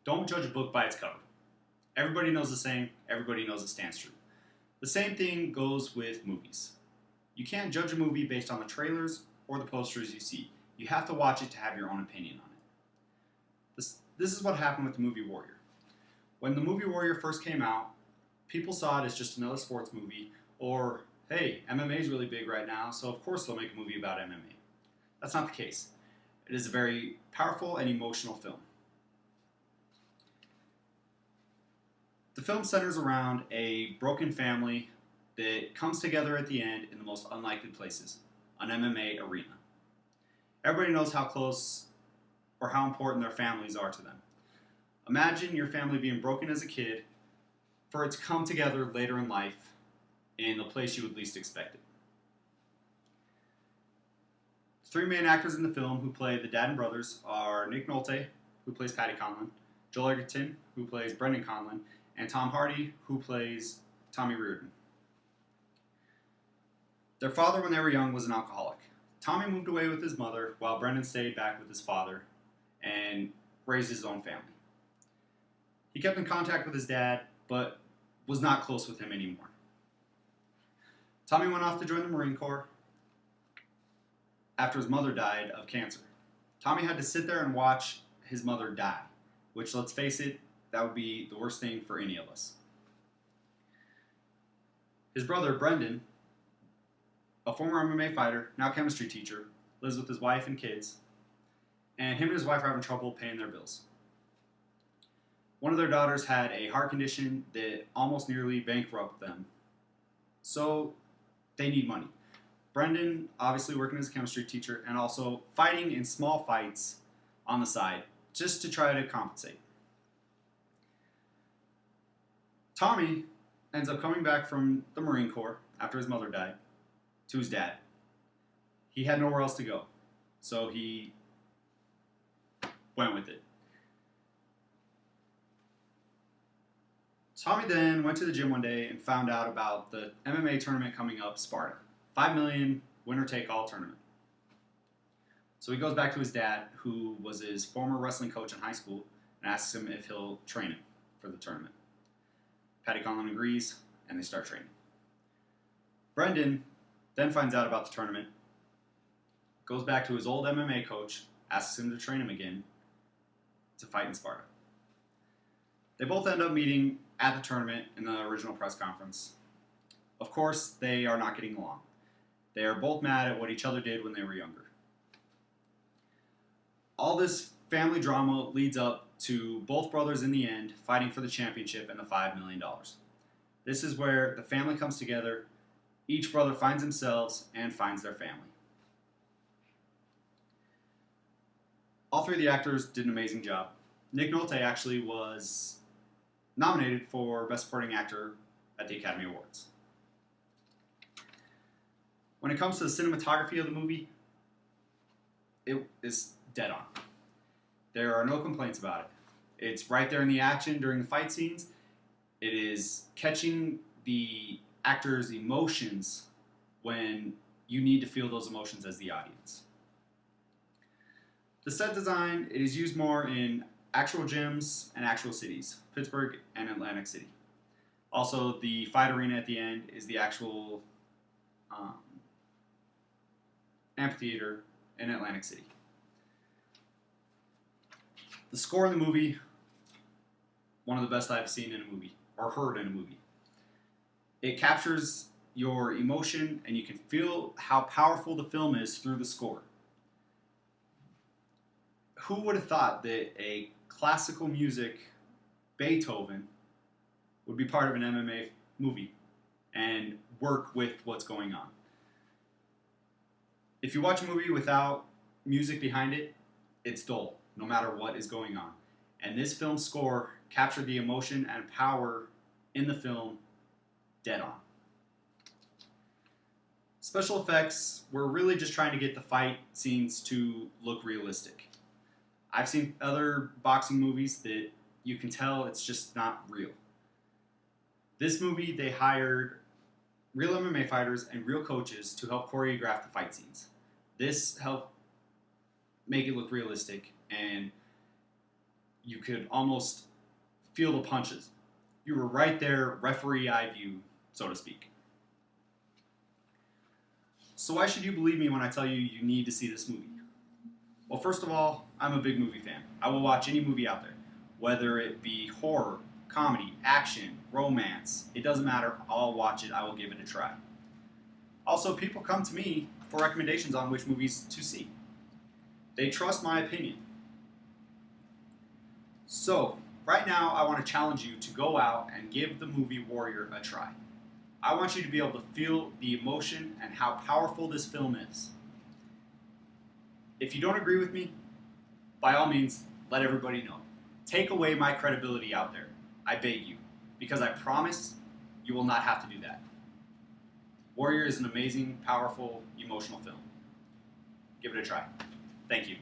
Don't judge a book by its cover. Everybody knows the saying, everybody knows it stands true. The same thing goes with movies. You can't judge a movie based on the trailers or the posters you see. You have to watch it to have your own opinion on it. This is what happened with the movie Warrior. When the movie Warrior first came out, people saw it as just another sports movie, or, hey, MMA is really big right now, so of course they'll make a movie about MMA. That's not the case. It is a very powerful and emotional film. The film centers around a broken family that comes together at the end in the most unlikely places, an MMA arena. Everybody knows how close or how important their families are to them. Imagine your family being broken as a kid for it to come together later in life in the place you would least expect it. The three main actors in the film who play the dad and brothers are Nick Nolte, who plays Patty Conlon, Joel Edgerton, who plays Brendan Conlon, and Tom Hardy, who plays Tommy Reardon. Their father, when they were young, was an alcoholic. Tommy moved away with his mother, while Brendan stayed back with his father and raised his own family. He kept in contact with his dad, but was not close with him anymore. Tommy went off to join the Marine Corps after his mother died of cancer. Tommy had to sit there and watch his mother die, which, let's face it, that would be the worst thing for any of us. His brother, Brendan, a former MMA fighter, now chemistry teacher, lives with his wife and kids, and him and his wife are having trouble paying their bills. One of their daughters had a heart condition that almost nearly bankrupted them, so they need money. Brendan, obviously working as a chemistry teacher, and also fighting in small fights on the side, just to try to compensate. Tommy ends up coming back from the Marine Corps after his mother died to his dad. He had nowhere else to go, so he went with it. Tommy then went to the gym one day and found out about the MMA tournament coming up, Sparta. $5 million winner-take-all tournament. So he goes back to his dad, who was his former wrestling coach in high school, and asks him if he'll train him for the tournament. Patty Conlon agrees, and they start training. Brendan then finds out about the tournament, goes back to his old MMA coach, asks him to train him again to fight in Sparta. They both end up meeting at the tournament in the original press conference. Of course, they are not getting along. They are both mad at what each other did when they were younger. All this family drama leads up to both brothers in the end fighting for the championship and the $5 million. This is where the family comes together. Each brother finds themselves and finds their family. All three of the actors did an amazing job. Nick Nolte actually was nominated for Best Supporting Actor at the Academy Awards. When it comes to the cinematography of the movie, it is dead on. There are no complaints about it. It's right there in the action during the fight scenes. It is catching the actors' emotions when you need to feel those emotions as the audience. The set design, it is used more in actual gyms and actual cities, Pittsburgh and Atlantic City. Also, the fight arena at the end is the actual amphitheater in Atlantic City. The score in the movie, one of the best I've seen in a movie, or heard in a movie. It captures your emotion, and you can feel how powerful the film is through the score. Who would have thought that a classical music, Beethoven, would be part of an MMA movie and work with what's going on? If you watch a movie without music behind it, it's dull, no matter what is going on. And this film score captured the emotion and power in the film dead on. Special effects were really just trying to get the fight scenes to look realistic. I've seen other boxing movies that you can tell it's just not real. This movie, they hired real MMA fighters and real coaches to help choreograph the fight scenes. This helped make it look realistic, and You could almost feel the punches. You were right there, referee eye view, so to speak. So why should you believe me when I tell you you need to see this movie? Well, first of all, I'm a big movie fan. I will watch any movie out there, whether it be horror, comedy, action, romance. It doesn't matter. I'll watch it. I will give it a try. Also, people come to me for recommendations on which movies to see. They trust my opinion. So, right now, I want to challenge you to go out and give the movie Warrior a try. I want you to be able to feel the emotion and how powerful this film is. If you don't agree with me, by all means, let everybody know. Take away my credibility out there. I beg you. Because I promise you will not have to do that. Warrior is an amazing, powerful, emotional film. Give it a try. Thank you.